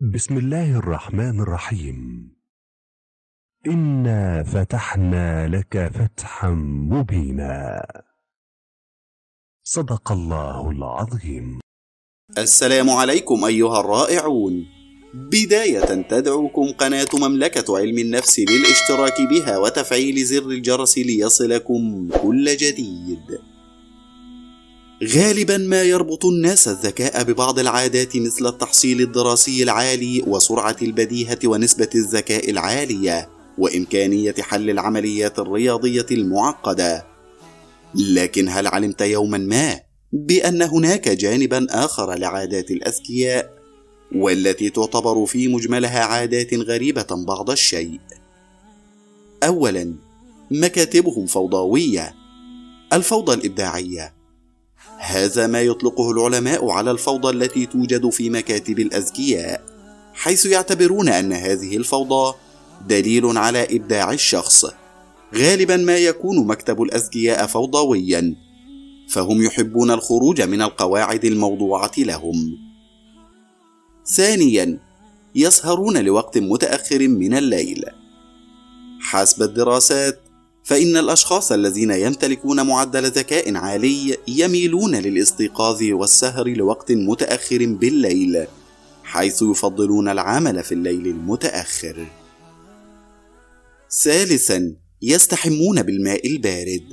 بسم الله الرحمن الرحيم. إنا فتحنا لك فتحا مبينا. صدق الله العظيم. السلام عليكم أيها الرائعون. بداية تدعوكم قناة مملكة علم النفس للاشتراك بها وتفعيل زر الجرس ليصلكم كل جديد. غالبا ما يربط الناس الذكاء ببعض العادات مثل التحصيل الدراسي العالي وسرعة البديهة ونسبة الذكاء العالية وإمكانية حل العمليات الرياضية المعقدة. لكن هل علمت يوما ما بأن هناك جانبا آخر لعادات الأذكياء والتي تعتبر في مجملها عادات غريبة بعض الشيء؟ أولا، مكاتبهم فوضوية. الفوضى الإبداعية، هذا ما يطلقه العلماء على الفوضى التي توجد في مكاتب الأذكياء، حيث يعتبرون أن هذه الفوضى دليل على إبداع الشخص. غالبا ما يكون مكتب الأذكياء فوضويا، فهم يحبون الخروج من القواعد الموضوعة لهم. ثانيا، يسهرون لوقت متأخر من الليل. حسب الدراسات، فإن الأشخاص الذين يمتلكون معدل ذكاء عالي يميلون للاستيقاظ والسهر لوقت متأخر بالليل، حيث يفضلون العمل في الليل المتأخر. ثالثا، يستحمون بالماء البارد.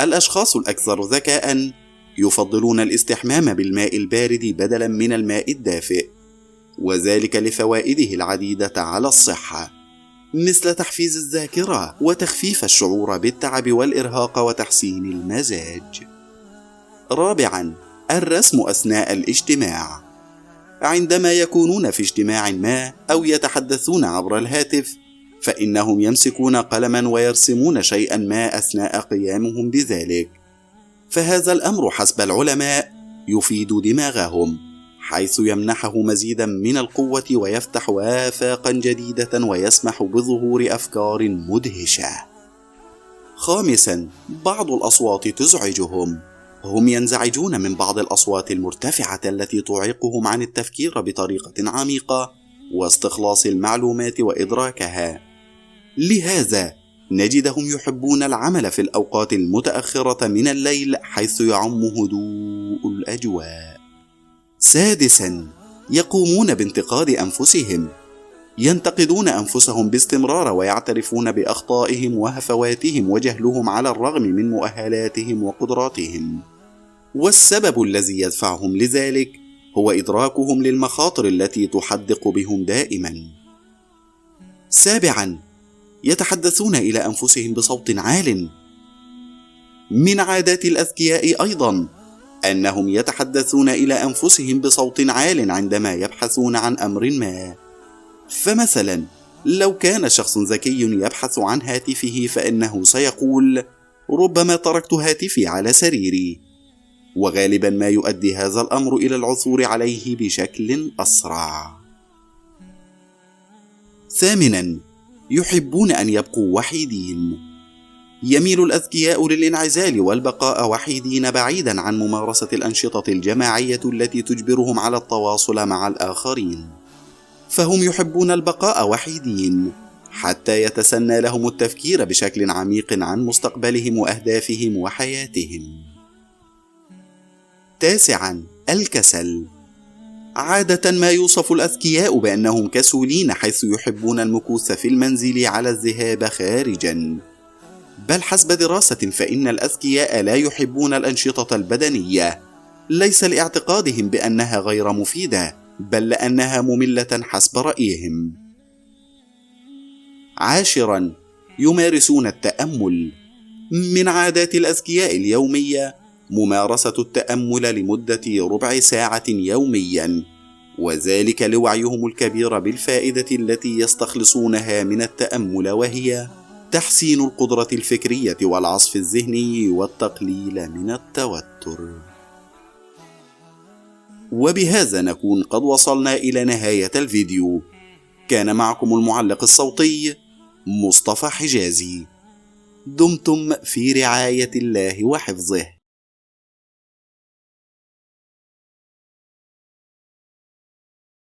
الأشخاص الأكثر ذكاء يفضلون الاستحمام بالماء البارد بدلا من الماء الدافئ، وذلك لفوائده العديدة على الصحة، مثل تحفيز الذاكرة وتخفيف الشعور بالتعب والإرهاق وتحسين المزاج. رابعا، الرسم أثناء الاجتماع. عندما يكونون في اجتماع ما أو يتحدثون عبر الهاتف، فإنهم يمسكون قلما ويرسمون شيئا ما أثناء قيامهم بذلك، فهذا الأمر حسب العلماء يفيد دماغهم، حيث يمنحه مزيدا من القوة ويفتح آفاقا جديدة ويسمح بظهور أفكار مدهشة. خامسا، بعض الأصوات تزعجهم. هم ينزعجون من بعض الأصوات المرتفعة التي تعيقهم عن التفكير بطريقة عميقة واستخلاص المعلومات وإدراكها. لهذا نجدهم يحبون العمل في الأوقات المتأخرة من الليل، حيث يعم هدوء الأجواء. سادسا، يقومون بانتقاد أنفسهم. ينتقدون أنفسهم باستمرار ويعترفون بأخطائهم وهفواتهم وجهلهم على الرغم من مؤهلاتهم وقدراتهم، والسبب الذي يدفعهم لذلك هو إدراكهم للمخاطر التي تحدق بهم دائما. سابعا، يتحدثون إلى أنفسهم بصوت عال. من عادات الأذكياء أيضا أنهم يتحدثون إلى أنفسهم بصوت عال عندما يبحثون عن أمر ما. فمثلا، لو كان شخص ذكي يبحث عن هاتفه فإنه سيقول: ربما تركت هاتفي على سريري، وغالبا ما يؤدي هذا الأمر إلى العثور عليه بشكل أسرع. ثامنا، يحبون أن يبقوا وحيدين. يميل الأذكياء للانعزال والبقاء وحيدين بعيدا عن ممارسة الأنشطة الجماعية التي تجبرهم على التواصل مع الآخرين، فهم يحبون البقاء وحيدين حتى يتسنى لهم التفكير بشكل عميق عن مستقبلهم وأهدافهم وحياتهم. تاسعا، الكسل. عادة ما يوصف الأذكياء بأنهم كسولين، حيث يحبون المكوث في المنزل على الذهاب خارجا. بل حسب دراسة فإن الأذكياء لا يحبون الأنشطة البدنية، ليس لاعتقادهم بأنها غير مفيدة، بل لأنها مملة حسب رأيهم. عاشرا، يمارسون التأمل. من عادات الأذكياء اليومية ممارسة التأمل لمدة ربع ساعة يوميا، وذلك لوعيهم الكبير بالفائدة التي يستخلصونها من التأمل، وهي تحسين القدرة الفكرية والعصف الذهني والتقليل من التوتر. وبهذا نكون قد وصلنا إلى نهاية الفيديو. كان معكم المعلق الصوتي مصطفى حجازي. دمتم في رعاية الله وحفظه.